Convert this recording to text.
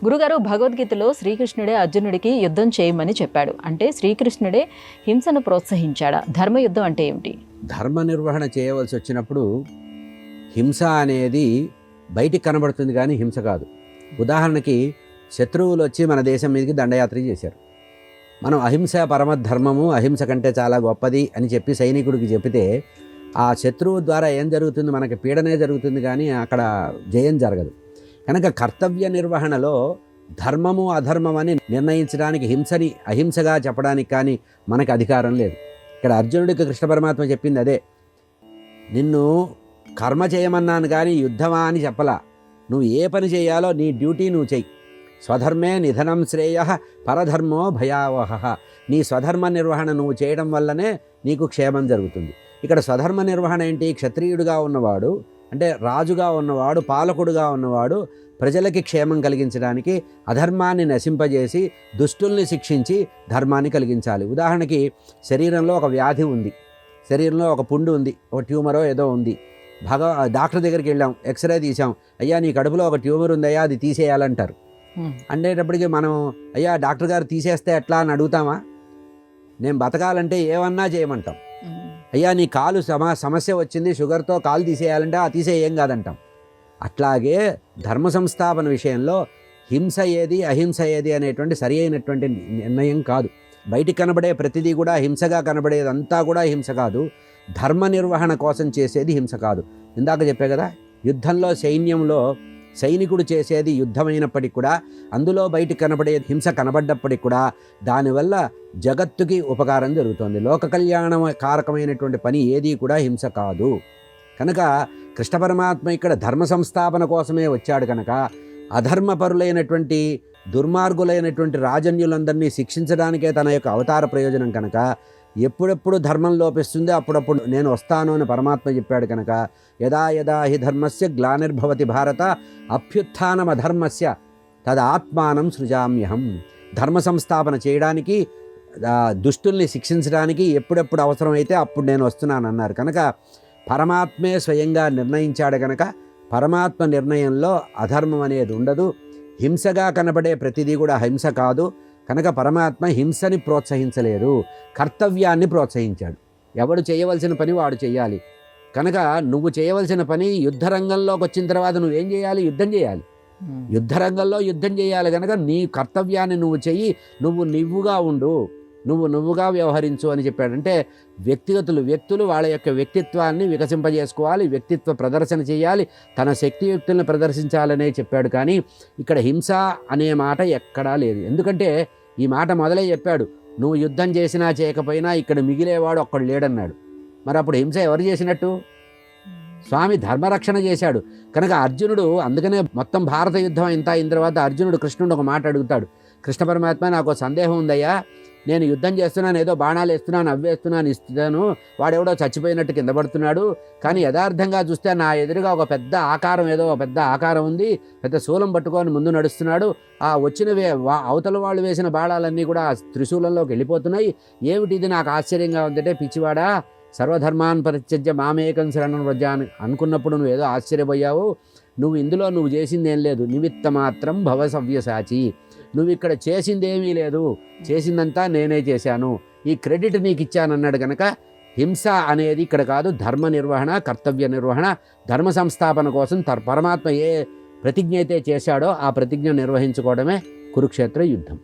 గురుగారు, భగవద్గీతలో శ్రీకృష్ణుడే అర్జునుడికి యుద్ధం చేయమని చెప్పాడు. అంటే శ్రీకృష్ణుడే హింసను ప్రోత్సహించాడా? ధర్మయుద్ధం అంటే ఏమిటి? ధర్మ నిర్వహణ చేయవలసి వచ్చినప్పుడు హింస అనేది బయటికి కనబడుతుంది కానీ హింస కాదు. ఉదాహరణకి శత్రువులు వచ్చి మన దేశం మీదకి దండయాత్ర చేశారు. మనం అహింస పరమధర్మము, అహింస కంటే చాలా గొప్పది అని చెప్పి సైనికుడికి చెప్తే ఆ శత్రువు ద్వారా ఏం జరుగుతుంది? మనకి పీడనే జరుగుతుంది కానీ అక్కడ జయం జరగదు. కనుక కర్తవ్య నిర్వహణలో ధర్మము అధర్మం అని నిర్ణయించడానికి హింసని అహింసగా చెప్పడానికి కానీ మనకు అధికారం లేదు. ఇక్కడ అర్జునుడికి కృష్ణ పరమాత్మ చెప్పింది అదే. నిన్ను కర్మ చేయమన్నాను కానీ యుద్ధమా అని చెప్పలా. నువ్వు ఏ పని చేయాలో నీ డ్యూటీ నువ్వు చెయ్యి. స్వధర్మే నిధనం శ్రేయ పరధర్మో భయావహ. నీ స్వధర్మ నిర్వహణ నువ్వు చేయడం వల్లనే నీకు క్షేమం జరుగుతుంది. ఇక్కడ స్వధర్మ నిర్వహణ ఏంటి? క్షత్రియుడిగా ఉన్నవాడు, అంటే రాజుగా ఉన్నవాడు, పాలకుడుగా ఉన్నవాడు ప్రజలకి క్షేమం కలిగించడానికి అధర్మాన్ని నశింపజేసి దుష్టుల్ని శిక్షించి ధర్మాన్ని కలిగించాలి. ఉదాహరణకి శరీరంలో ఒక వ్యాధి ఉంది, శరీరంలో ఒక పుండు ఉంది, ఒక ట్యూమరో ఏదో ఉంది. డాక్టర్ దగ్గరికి వెళ్ళాం, ఎక్స్రే తీసాం, అయ్యా నీ కడుపులో ఒక ట్యూమర్ ఉందయ్యా, అది తీసేయాలంటారు. అనేటప్పటికీ మనం అయ్యా డాక్టర్ గారు తీసేస్తే ఎట్లా అని అడుగుతామా? నేను బతకాలంటే ఏమన్నా చేయమంటాం. అయ్యా నీ కాలు సమస్య వచ్చింది, షుగర్తో కాలు తీసేయాలంటే ఆ తీసేయం కాదంటాం. అట్లాగే ధర్మ సంస్థాపన విషయంలో హింస ఏది అహింస ఏది అనేటువంటి సరి అయినటువంటి నిర్ణయం కాదు. బయటికి కనబడే ప్రతిదీ కూడా హింసగా కనబడేదంతా కూడా హింస కాదు. ధర్మ నిర్వహణ కోసం చేసేది హింస కాదు. ఇందాక చెప్పే కదా, యుద్ధంలో సైన్యంలో సైనికుడు చేసేది యుద్ధమైనప్పటికీ కూడా అందులో బయటికి కనబడే హింస కనబడ్డప్పటికి కూడా దానివల్ల జగత్తుకి ఉపకారం జరుగుతుంది. లోక కళ్యాణ కారకమైనటువంటి పని ఏది కూడా హింస కాదు. కనుక కృష్ణ పరమాత్మ ఇక్కడ ధర్మ సంస్థాపన కోసమే వచ్చాడు. కనుక అధర్మపరులైనటువంటి దుర్మార్గులైనటువంటి రాజన్యులందరినీ శిక్షించడానికే తన యొక్క అవతార ప్రయోజనం. కనుక ఎప్పుడెప్పుడు ధర్మం లోపిస్తుందో అప్పుడప్పుడు నేను వస్తాను అని పరమాత్మ చెప్పాడు. కనుక యదా యదా హి ధర్మస్య గ్లానిర్భవతి భారత అభ్యుత్థానం అధర్మస్య తదాత్మానం సృజామ్యహం. ధర్మ సంస్థాపన చేయడానికి, దుష్టుల్ని శిక్షించడానికి ఎప్పుడెప్పుడు అవసరమైతే అప్పుడు నేను వస్తున్నాను అన్నారు. కనుక పరమాత్మే స్వయంగా నిర్ణయించాడు. కనుక పరమాత్మ నిర్ణయంలో అధర్మం అనేది ఉండదు. హింసగా కనబడే ప్రతిదీ కూడా హింస కాదు. కనుక పరమాత్మ హింసని ప్రోత్సహించలేదు, కర్తవ్యాన్ని ప్రోత్సహించాడు. ఎవడు చేయవలసిన పని వాడు చేయాలి. కనుక నువ్వు చేయవలసిన పని యుద్ధ రంగంలోకి వచ్చిన తర్వాత నువ్వేం చేయాలి? యుద్ధం చేయాలి. యుద్ధ రంగంలో యుద్ధం చేయాలి. కనుక నీ కర్తవ్యాన్ని నువ్వు చెయ్యి, నువ్వుగా ఉండు, నువ్వుగా వ్యవహరించు అని చెప్పాడంటే వ్యక్తులు వాళ్ళ యొక్క వ్యక్తిత్వాన్ని వికసింపజేసుకోవాలి, వ్యక్తిత్వ ప్రదర్శన చేయాలి, తన శక్తియుక్తులను ప్రదర్శించాలనే చెప్పాడు. కానీ ఇక్కడ హింస అనే మాట ఎక్కడా లేదు. ఎందుకంటే ఈ మాట మొదలై చెప్పాడు, నువ్వు యుద్ధం చేసినా చేయకపోయినా ఇక్కడ మిగిలేవాడు ఒక్కడు లేడన్నాడు. మరి అప్పుడు హింస ఎవరు చేసినట్టు? స్వామి ధర్మరక్షణ చేశాడు. కనుక అర్జునుడు, అందుకనే మొత్తం భారత యుద్ధం అయిన తర్వాత అర్జునుడు కృష్ణుడు ఒక మాట అడుగుతాడు, కృష్ణ పరమాత్మ నాకు సందేహం ఉందయ్యా, నేను యుద్ధం చేస్తున్నాను, ఏదో బాణాలు వేస్తున్నాను, అవ్వేస్తున్నాను, ఇస్తున్నాను, వాడెవడో చచ్చిపోయినట్టు కింద పడుతున్నాడు, కానీ యథార్థంగా చూస్తే నా ఎదురుగా ఒక పెద్ద ఆకారం ఉంది, పెద్ద శూలం పట్టుకొని ముందు నడుస్తున్నాడు, ఆ వచ్చిన అవతల వాళ్ళు వేసిన బాణాలన్నీ కూడా త్రిశూలంలోకి వెళ్ళిపోతున్నాయి, ఏమిటిది నాకు ఆశ్చర్యంగా ఉందంటే, పిచ్చివాడా, సర్వధర్మాన్ పరిత్యజ్య మామేకం శరణం వ్రజ అని అనుకున్నప్పుడు నువ్వు ఏదో ఆశ్చర్యపోయావు. ఇందులో నువ్వు చేసింది ఏం లేదు, నిమిత్త మాత్రం భవ సవ్యసాచి. నువ్వు ఇక్కడ చేసిందేమీ లేదు, చేసిందంతా నేనే చేశాను, ఈ క్రెడిట్ నీకు ఇచ్చానన్నాడు. కనుక హింస అనేది ఇక్కడ కాదు. ధర్మ నిర్వహణ, కర్తవ్య నిర్వహణ, ధర్మ సంస్థాపన కోసం పరమాత్మ ఏ ప్రతిజ్ఞ అయితే చేశాడో ఆ ప్రతిజ్ఞ నిర్వహించుకోవడమే కురుక్షేత్ర యుద్ధం.